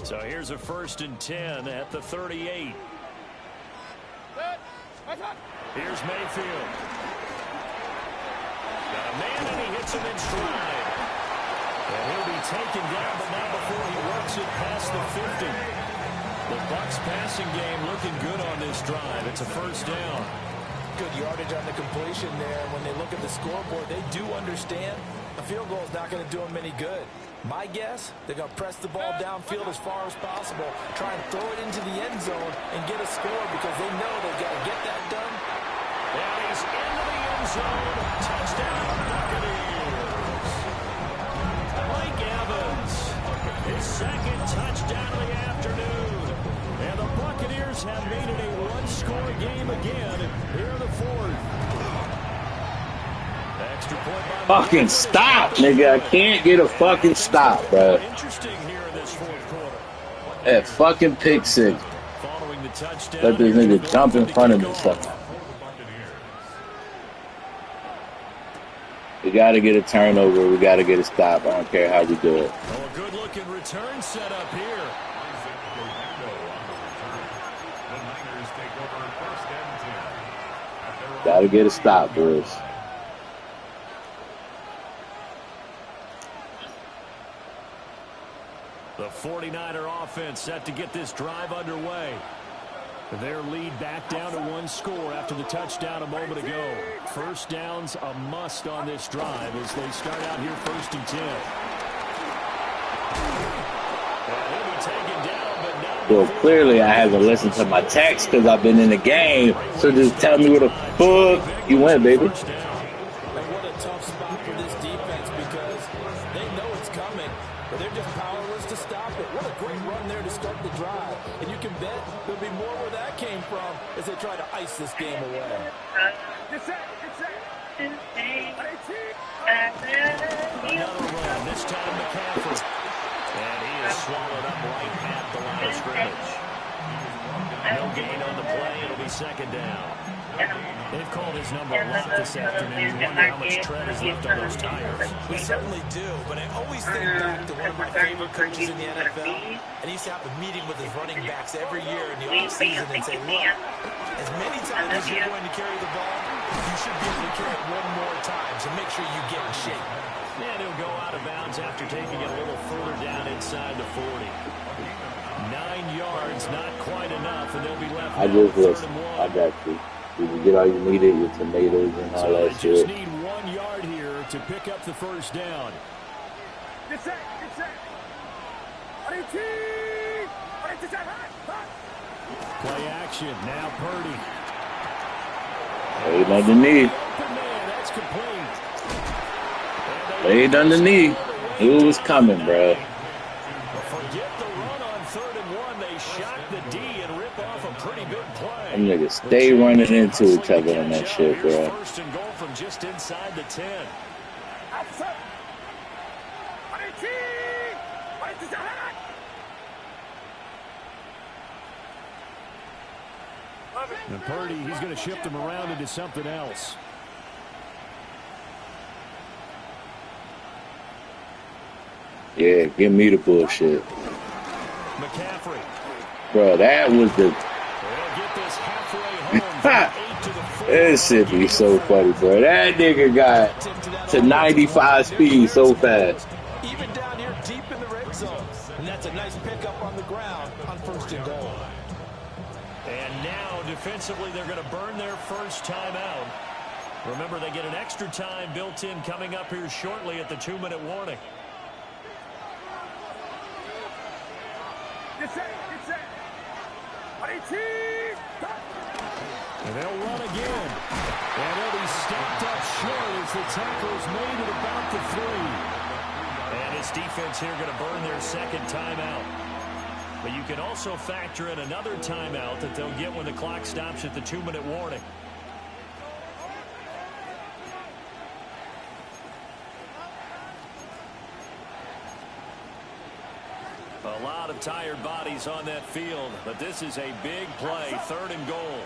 So here's a 1st and 10 at the 38. Here's Mayfield. Got a man, and he hits him in stride. And he'll be taken down, but not before he works it past the 50. The Bucs passing game looking good on this drive. It's a first down. Good yardage on the completion there. When they look at the scoreboard, they do understand a field goal is not going to do them any good. My guess, they're going to press the ball downfield as far as possible, try and throw it into the end zone and get a score because they know they've got to get that done. And he's into the end zone. Touchdown, Buccaneers. Mike Evans, his 2nd touchdown of the afternoon. And the Buccaneers have made it a 1-score game again here in the 4th. Extra point by Fucking stop, nigga. I can't get a fucking stop, bro. Interesting here in this fourth quarter. That fucking pick 6. Following the touchdown, Let this nigga jump in front of me. Something. We got to get a turnover. We got to get a stop. I don't care how we do it. Oh, a good-looking return set up here. Got to get a stop, Bruce. The 49er offense set to get this drive underway. Their lead back down to 1 score after the touchdown a moment ago. First down's a must on this drive as they start out here 1st and 10. He'll be taken down, but not. Well, clearly I haven't listened to my text because I've been in the game. So just tell me where the fuck you went, baby. And what a tough spot for this defense because they know it's coming, but they're just powerless to stop it. What a great run there to start the drive. And you can bet there'll be more where that came from as they try to ice this game away. Another run, this time McCaffrey. And he is swallowed up right at the line of scrimmage. No gain on the play. It'll be 2nd down. They've called his number a lot this afternoon. You wonder how much tread is left on those tires. We certainly do, but I always think back to one of my favorite coaches in the NFL, and he used to have a meeting with his running backs every year in the offseason and say, look, as many times as you're going to carry the ball, you should be able to carry it 1 more time, so make sure you get in shape. And he'll go out of bounds after taking it a little further down inside the 40. 9 yards, not quite enough, and they'll be left. I just listen. I got you. You can get all you needed, your tomatoes and all that shit. So they just need 1 yard here to pick up the first down. Get set. Play action. Now Purdy. Laid underneath. Open man. That's complete. Laid underneath. Knew it was coming, bro. Forget the run on 3rd and 1. They shock the D and rip off a pretty big play. Them niggas stay running into each other on that shit, bro. 1st and goal from just inside the 10. And Purdy, he's going to shift him around into something else. Yeah, give me the bullshit. McCaffrey. Bro, that was the... They'll get this halfway home. That shit be so funny, bro. That nigga got to 95 speed so fast. Even down here deep in the red zone. And that's a nice pickup on the ground on 1st and goal. And now, defensively, they're going to burn their first timeout. Remember, they get an extra time built in coming up here shortly at the 2-minute warning. Get set. And they'll run again. And they'll be stepped up short as the tackle is made at about the 3. And this defense here going to burn their 2nd timeout. But you can also factor in another timeout that they'll get when the clock stops at the 2-minute warning. A lot of tired bodies on that field, but this is a big play, 3rd and goal.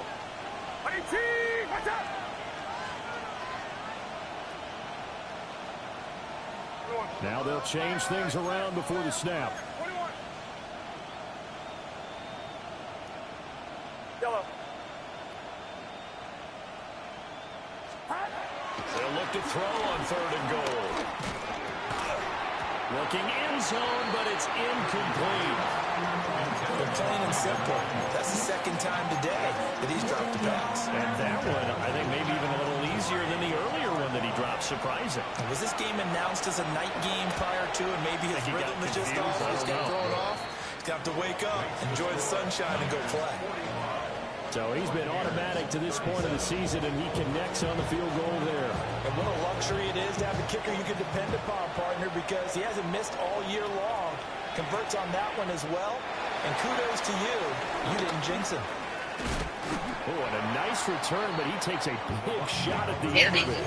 Now they'll change things around before the snap. Yellow. They'll look to throw on 3rd and goal. Looking end zone, but it's incomplete. Plain and simple. That's the 2nd time today that he's dropped a pass. And that one, I think, maybe even a little easier than the earlier one that he dropped. Surprising. Was this game announced as a night game prior to, and maybe his rhythm is just off? He's got thrown off. He's got to wake up, enjoy the sunshine, and go play. So he's been automatic to this point of the season, and he connects on the field goal there. And what a luxury it is to have a kicker you can depend upon, partner, because he hasn't missed all year long. Converts on that one as well. And kudos to you. You didn't jinx him. Oh, and a nice return, but he takes a big shot at the end of it.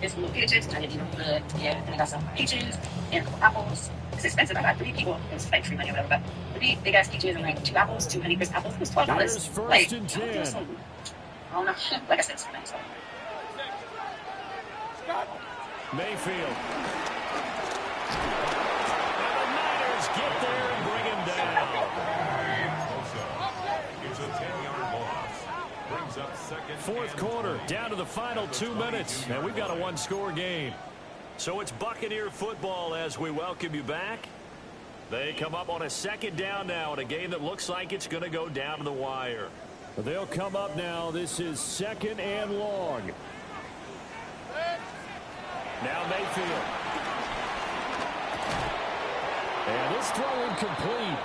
It's little peaches, I didn't eat them good. Yeah, and I got some peaches and a couple apples. It's expensive. I got 3 people. It's like free money or whatever. But 3 big ass peaches and like 2 apples, 2 Honey Crisp apples. It was $12. Here's 1st Like, and 10. I don't know. Like I said, it's nice. Mayfield. And the Niners get there and bring him down. It's a 10-yard loss. Brings up 2nd. 4th quarter, down to the final 2 minutes, and we've got a 1-score game. So it's Buccaneer football as we welcome you back. They come up on a second down now in a game that looks like it's going to go down to the wire. They'll come up now. This is 2nd and long. Now Mayfield. And this throw incomplete.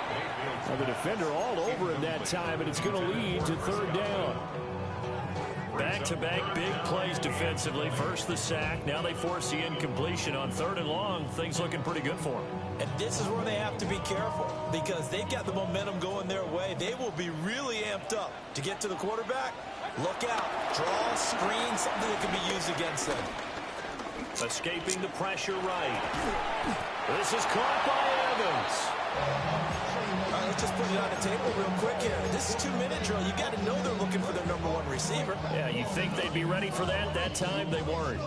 Well, the defender all over him that time, and it's going to lead to 3rd down. Back-to-back big plays defensively. First the sack. Now they force the incompletion on 3rd and long. Things looking pretty good for them. And this is where they have to be careful because they've got the momentum going their way. They will be really amped up to get to the quarterback. Look out. Draw, screen, something that can be used against them. Escaping the pressure right. This is caught by Evans. All right, let's just put it on the table real quick here. This is 2-minute drill. You got to know they're looking for their #1 receiver. Yeah, you think they'd be ready for that? That time they weren't.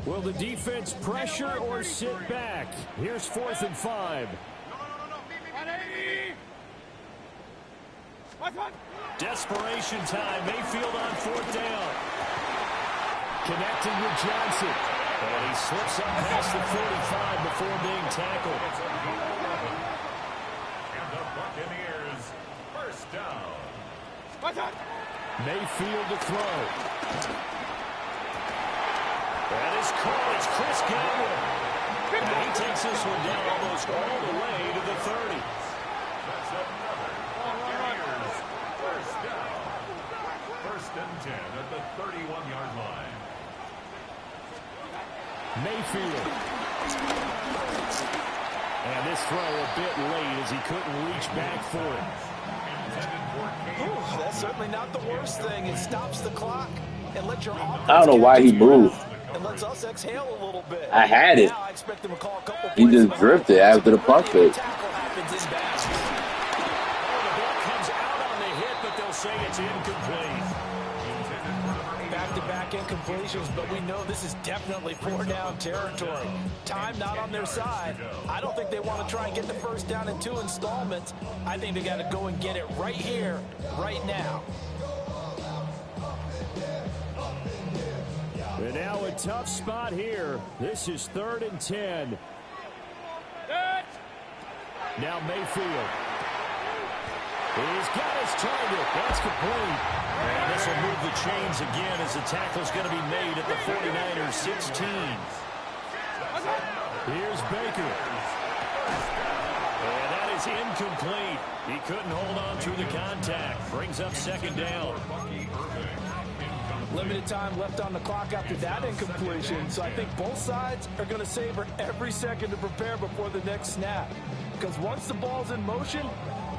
Will the defense pressure or sit back? Here's 4th and 5. Desperation time. Mayfield on 4th down. Connecting with Johnson. And he slips up past the 45 before being tackled. And the Buccaneers, 1st down. Mayfield to throw. That is caught. It's Chris Godwin. And he takes this one down almost all the way to the 30. That's another Buccaneers, 1st down. 1st and 10 at the 31-yard line. Mayfield. And this throw a bit late as he couldn't reach back for it. Ooh, that's certainly not the worst thing. It stops the clock and lets your offense. I don't know why he moved. And lets us exhale a little bit. I had it. Now I expect them to call a couple He plays just drifted after the pump fake. Tackle happens inbound. The ball comes out on the hit, but they'll say it's incomplete. Back-to-back incompletions, but we know this is definitely 4-down territory. Time not on their side. I don't think they want to try and get the 1st down in 2 installments. I think they got to go and get it right here, right now. And now a tough spot here. This is 3rd and 10. Now Mayfield. He's got his target. That's complete. And this will move the chains again as the tackle's going to be made at the 49ers 16. Here's Baker. And that is incomplete. He couldn't hold on through the contact. Brings up 2nd down. Limited time left on the clock after that incompletion, so I think both sides are going to savor every second to prepare before the next snap. Because once the ball's in motion,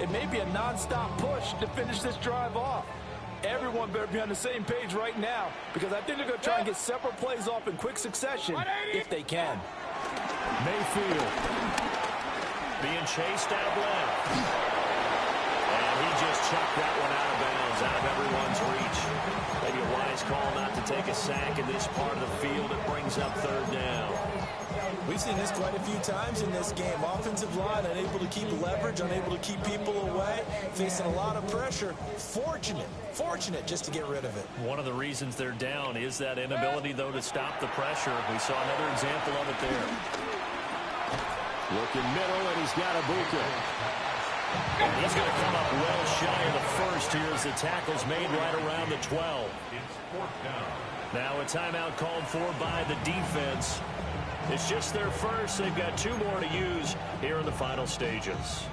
it may be a non-stop push to finish this drive off. Everyone better be on the same page right now, because I think they're going to try and get several plays off in quick succession if they can. Mayfield being chased out left. And he just chucked that one out of bounds, out of everyone's reach. Maybe a wise call not to take a sack in this part of the field. It brings up 3rd down. We've seen this quite a few times in this game. Offensive line unable to keep leverage, unable to keep people away, facing a lot of pressure. Fortunate just to get rid of it. One of the reasons they're down is that inability, though, to stop the pressure. We saw another example of it there. Looking middle, and he's got Ibuka. And he's going to come up well shy of the 1st here as the tackle's made right around the 12. Now a timeout called for by the defense. It's just their 1st. They've got 2 more to use here in the final stages.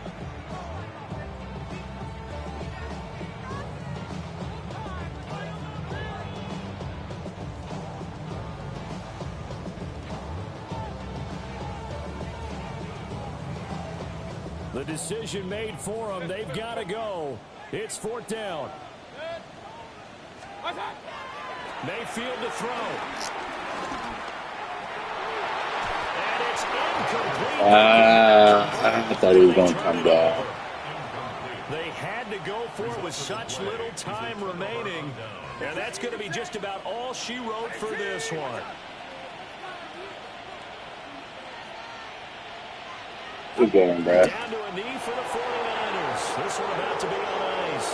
The decision made for them. They've got to go. It's 4th down. Mayfield to throw. And it's incomplete. I thought he was going to come down. They had to go for it with such little time remaining. And that's going to be just about all she wrote for this one. Good game, bro. Down to a knee for the 49ers. This one about to be on ice.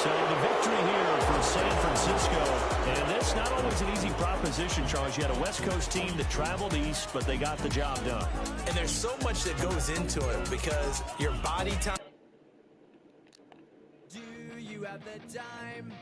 So the victory here for San Francisco. And it's not always an easy proposition, Charles. You had a West Coast team that traveled east, but they got the job done. And there's so much that goes into it because your body time. Do you have the time?